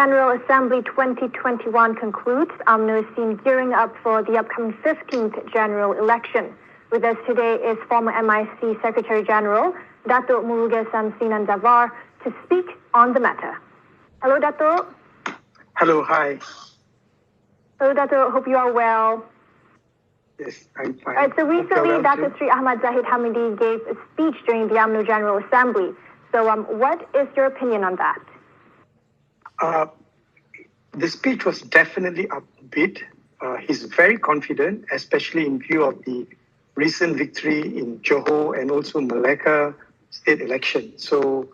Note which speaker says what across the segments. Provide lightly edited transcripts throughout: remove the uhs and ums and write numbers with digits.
Speaker 1: General Assembly 2021 concludes, UMNO is seen gearing up for the upcoming 15th general election. With us today is former MIC Secretary General Dato' Murugesan Davar to speak on the matter. Hello, Dato'.
Speaker 2: Hello, hi.
Speaker 1: Hello, Dato'. Hope you are well.
Speaker 2: Yes, I'm fine.
Speaker 1: All right, so recently, Dato' Sri Ahmad Zahid Hamidi gave a speech during the UMNO General Assembly. So what is your opinion on that?
Speaker 2: The speech was definitely upbeat. He's very confident, especially in view of the recent victory in Johor and also Malacca state election. So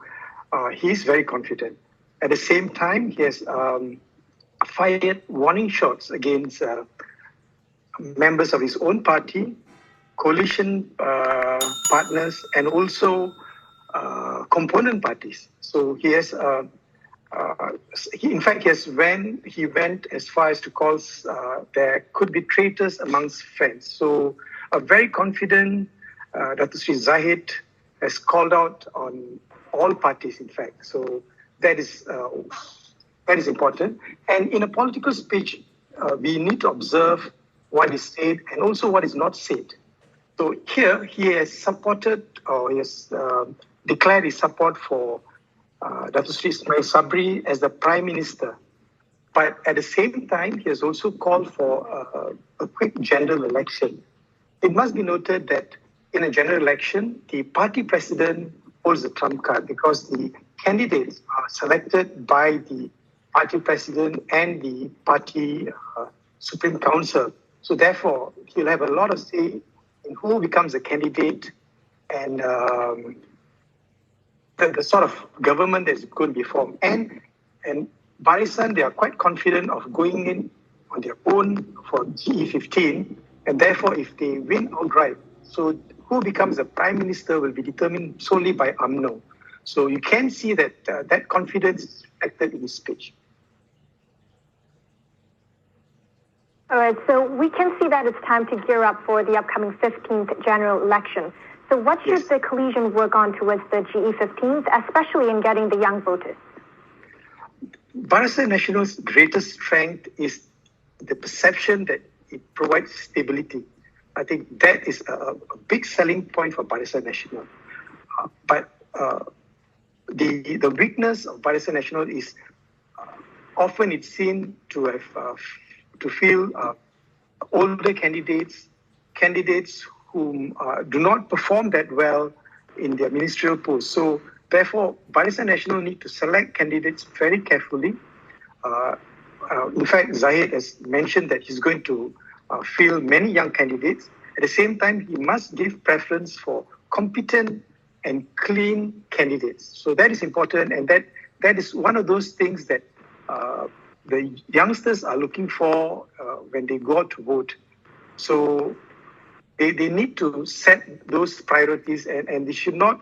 Speaker 2: he's very confident. At the same time, he has fired warning shots against members of his own party, coalition partners, and also component parties. So he has, he went as far as to call there could be traitors amongst friends. So a very confident Dato' Sri Zahid has called out on all parties, in fact. So that is important. And in a political speech, we need to observe what is said and also what is not said. So here he has supported, or he has declared his support for Dato' Sri Ismail Sabri as the Prime Minister. But at the same time, he has also called for a quick general election. It must be noted that in a general election, the party president holds the trump card because the candidates are selected by the party president and the party Supreme Council. So therefore, he'll have a lot of say in who becomes a candidate and the sort of government that's going to be formed. And Barisan, they are quite confident of going in on their own for GE15. And therefore, if they win outright, so who becomes the Prime Minister will be determined solely by UMNO. So you can see that that confidence is reflected in his speech.
Speaker 1: All right, so we can see that it's time to gear up for the upcoming 15th general election. So what should the coalition work on towards the GE15th, especially in getting the young voters?
Speaker 2: Barisan Nasional's greatest strength is the perception that it provides stability. I think that is a big selling point for Barisan Nasional. But the weakness of Barisan Nasional is often it's seen to have to feel older candidates whom do not perform that well in their ministerial posts. So therefore, Barisan Nasional need to select candidates very carefully. In fact, Zahid has mentioned that he's going to field many young candidates. At the same time, he must give preference for competent and clean candidates. So that is important, and that is one of those things that the youngsters are looking for when they go out to vote. So they need to set those priorities, and they should not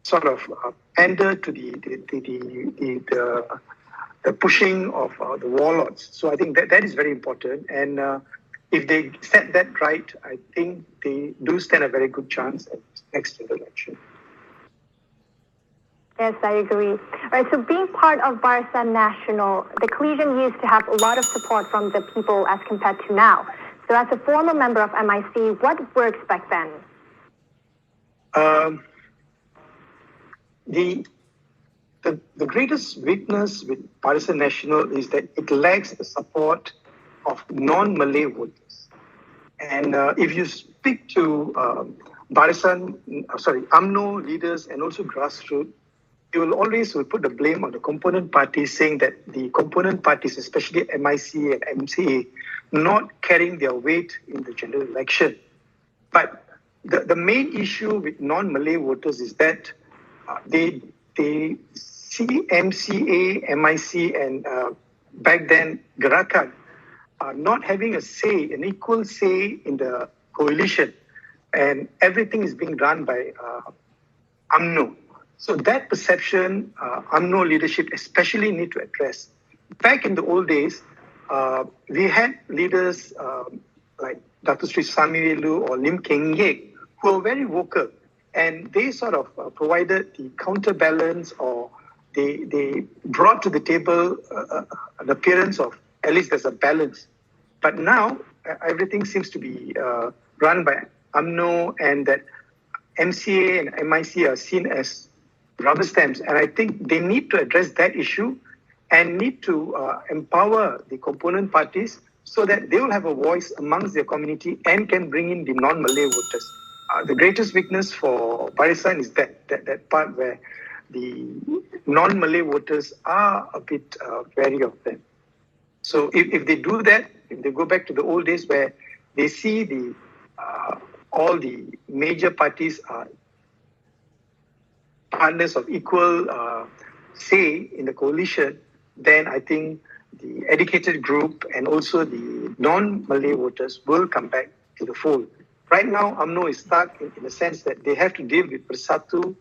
Speaker 2: sort of pander to the pushing of the warlords. So I think that is very important. And if they set that right, I think they do stand a very good chance at next election.
Speaker 1: Yes, I agree. All right, so being part of Barisan Nasional, the coalition used to have a lot of support from the people as compared to now. So as a former member of MIC, what works back then?
Speaker 2: The greatest weakness with Barisan Nasional is that it lacks the support of non-Malay voters. And if you speak to UMNO leaders and also grassroots, you will always put the blame on the component parties, saying that the component parties, especially MIC and MCA, not carrying their weight in the general election. But the main issue with non-Malay voters is that they see MCA, MIC, and back then Gerakan not having a say, an equal say in the coalition, and everything is being run by UMNO. So that perception, UMNO leadership especially need to address. Back in the old days, we had leaders like Dato' Sri Samivelu or Lim Keng Yek who were very vocal, and they sort of provided the counterbalance or they brought to the table an appearance of at least there's a balance. But now everything seems to be run by UMNO, and that MCA and MIC are seen as rubber stamps. And I think they need to address that issue and need to empower the component parties so that they will have a voice amongst their community and can bring in the non-Malay voters. The greatest weakness for Barisan is that part where the non-Malay voters are a bit wary of them. So if they do that, if they go back to the old days where they see the all the major parties are partners of equal say in the coalition, then I think the educated group and also the non-Malay voters will come back to the fold. Right now, UMNO is stuck in the sense that they have to deal with Bersatu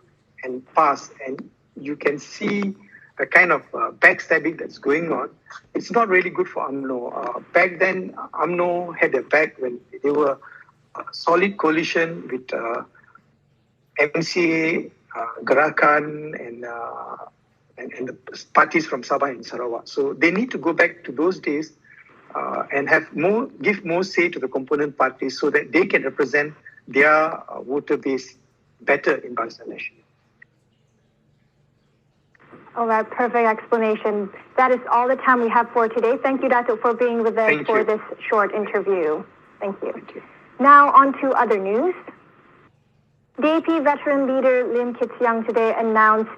Speaker 2: and PAS, and you can see a kind of backstabbing that's going on. It's not really good for UMNO. Back then, UMNO had their back when they were a solid coalition with MCA, Gerakan, and the parties from Sabah and Sarawak. So they need to go back to those days and give more say to the component parties so that they can represent their voter base better in Barisan Nasional.
Speaker 1: All right, perfect explanation. That is all the time we have for today. Thank you, Dato', for being with us for this short interview. Thank you.
Speaker 2: Thank you.
Speaker 1: Now on to other news. DAP veteran leader Lim Kit Siang today announced